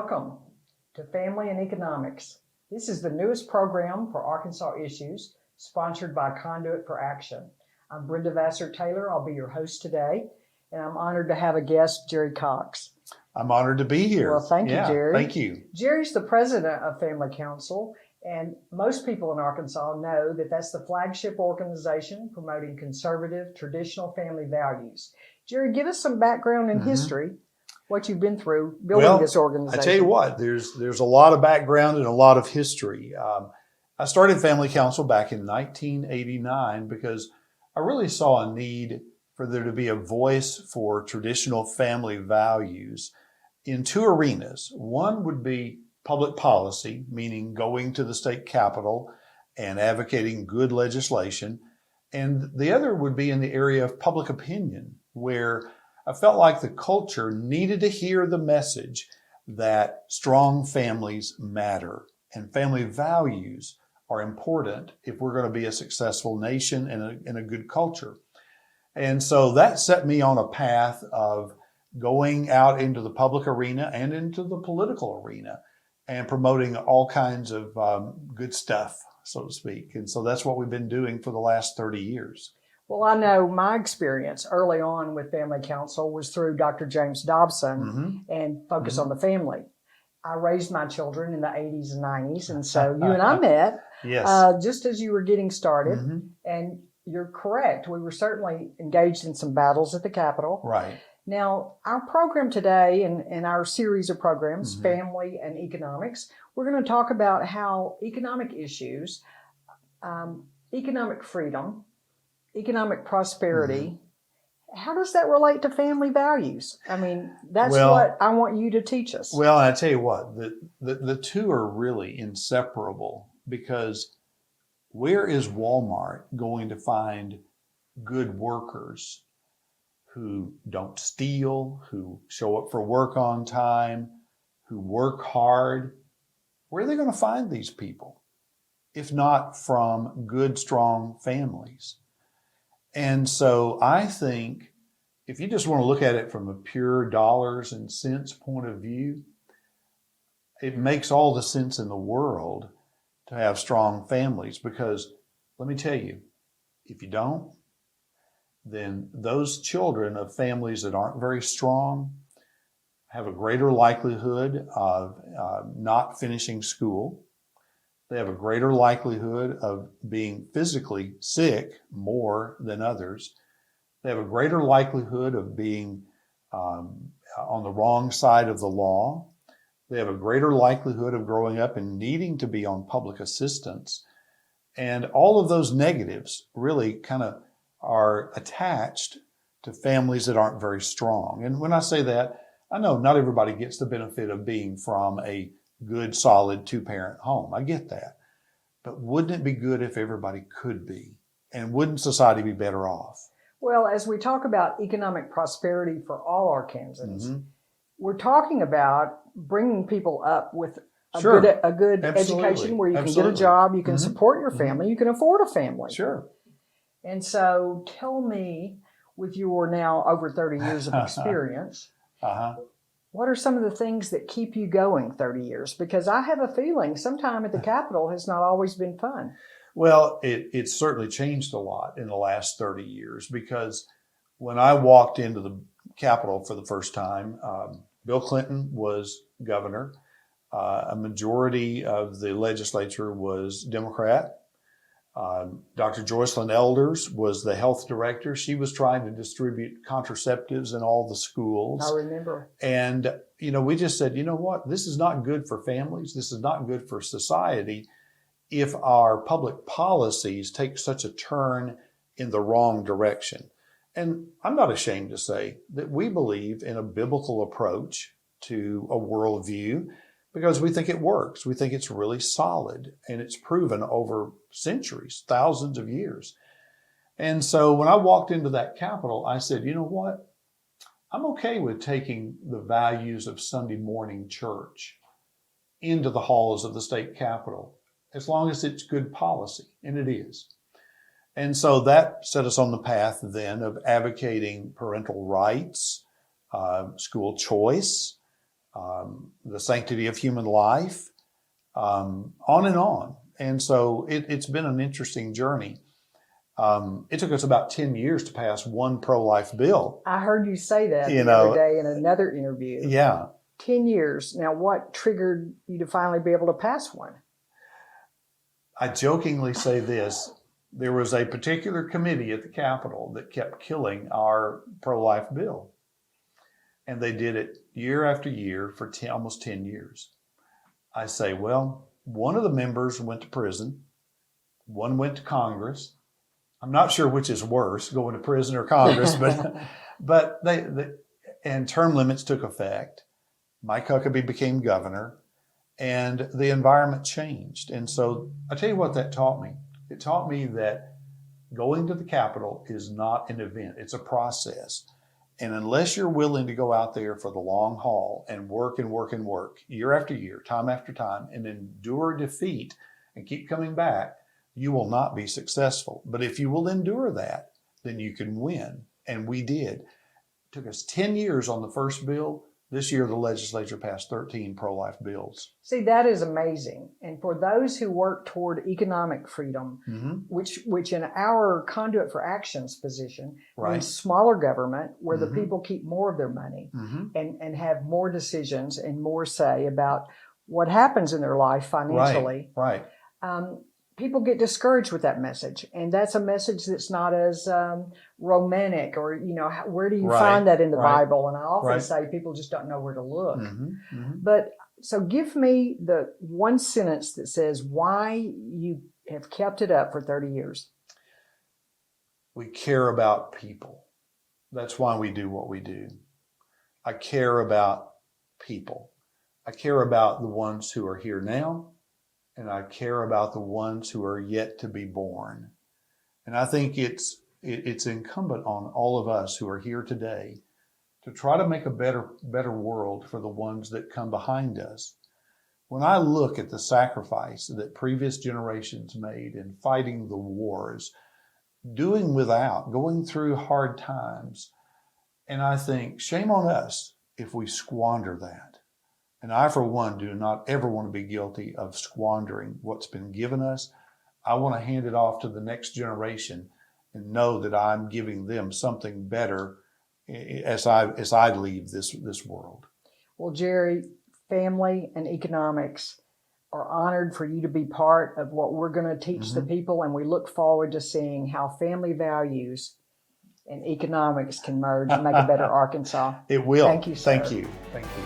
Welcome to Family and Economics. This is the newest program for Arkansas issues, sponsored by Conduit for Action. I'm Brenda Vassar-Taylor. I'll be your host today, and I'm honored to have a guest, Jerry Cox. I'm honored to be here. Well, thank you, Jerry. Thank you. Jerry's the president of Family Council, and most people in Arkansas know that that's the flagship organization promoting conservative, traditional family values. Jerry, give us some background and history, what you've been through building this organization. I tell you what, there's a lot of background and a lot of history. I started Family Council back in 1989 because I really saw a need for there to be a voice for traditional family values in two arenas. One would be public policy, meaning going to the state capitol and advocating good legislation. And the other would be in the area of public opinion, where I felt like the culture needed to hear the message that strong families matter and family values are important if we're going to be a successful nation and a good culture. And so that set me on a path of going out into the public arena and into the political arena and promoting all kinds of good stuff, so to speak. And so that's what we've been doing for the last 30 years. Well, I know my experience early on with Family Council was through Dr. James Dobson and Focus on the Family. I raised my children in the 80s and 90s, and so you and I met just as you were getting started. And you're correct. We were certainly engaged in some battles at the Capitol. Right. Now, our program today and our series of programs, Family and Economics, we're going to talk about how economic issues, economic freedom, economic prosperity, how does that relate to family values? I mean, that's what I want you to teach us. Well, I tell you what, the two are really inseparable, because where is Walmart going to find good workers who don't steal, who show up for work on time, who work hard? Where are they going to find these people, if not from good, strong families? And so I think if you just want to look at it from a pure dollars and cents point of view, it makes all the sense in the world to have strong families, because let me tell you, if you don't, then those children of families that aren't very strong have a greater likelihood of not finishing school. They have a greater likelihood of being physically sick more than others. They have a greater likelihood of being on the wrong side of the law. They have a greater likelihood of growing up and needing to be on public assistance. And all of those negatives really kind of are attached to families that aren't very strong. And when I say that, I know not everybody gets the benefit of being from a good, solid two-parent home. I get that. But wouldn't it be good if everybody could be? And wouldn't society be better off? Well, as we talk about economic prosperity for all Arkansans, we're talking about bringing people up with a good education where you can get a job, you can support your family, you can afford a family. Sure. And so tell me, with your now over 30 years of experience, what are some of the things that keep you going 30 years? Because I have a feeling sometime at the Capitol has not always been fun. Well, it's certainly changed a lot in the last 30 years, because when I walked into the Capitol for the first time, Bill Clinton was governor. A majority of the legislature was Democrat. Dr. Joycelyn Elders was the health director. She was trying to distribute contraceptives in all the schools. I remember. And, we just said, you know what? This is not good for families. This is not good for society if our public policies take such a turn in the wrong direction. And I'm not ashamed to say that we believe in a biblical approach to a worldview, because we think it works. We think it's really solid, and it's proven over centuries, thousands of years. And so when I walked into that Capitol, I said, you know what? I'm okay with taking the values of Sunday morning church into the halls of the state Capitol, as long as it's good policy, and it is. And so that set us on the path then of advocating parental rights, school choice, the sanctity of human life, on and on. And so it's been an interesting journey. It took us about 10 years to pass one pro-life bill. I heard you say that You the know, other day in another interview. Yeah. 10 years. Now, what triggered you to finally be able to pass one? I jokingly say this. There was a particular committee at the Capitol that kept killing our pro-life bill. And they did it year after year for almost 10 years. I say, well, one of the members went to prison. One went to Congress. I'm not sure which is worse, going to prison or Congress, but and term limits took effect. Mike Huckabee became governor, and the environment changed. And so I tell you what that taught me. It taught me that going to the Capitol is not an event. It's a process. And unless you're willing to go out there for the long haul and work and work and work year after year, time after time, and endure defeat and keep coming back, you will not be successful. But if you will endure that, then you can win. And we did. It took us 10 years on the first bill. This year, the legislature passed 13 pro-life bills. See, that is amazing. And for those who work toward economic freedom, which in our Conduit for Actions position means smaller government, where the people keep more of their money and have more decisions and more say about what happens in their life financially. Right. People get discouraged with that message. And that's a message that's not as romantic, or, where do you find that in the Bible? And I often say people just don't know where to look. But so give me the one sentence that says why you have kept it up for 30 years. We care about people. That's why we do what we do. I care about people. I care about the ones who are here now, and I care about the ones who are yet to be born. And I think it's incumbent on all of us who are here today to try to make a better world for the ones that come behind us. When I look at the sacrifice that previous generations made in fighting the wars, doing without, going through hard times, and I think, shame on us if we squander that. And I, for one, do not ever want to be guilty of squandering what's been given us. I want to hand it off to the next generation and know that I'm giving them something better as I leave this world. Well, Jerry, family and economics are honored for you to be part of what we're going to teach the people, and we look forward to seeing how family values and economics can merge and make a better Arkansas. It will. Thank you, sir. Thank you. Thank you.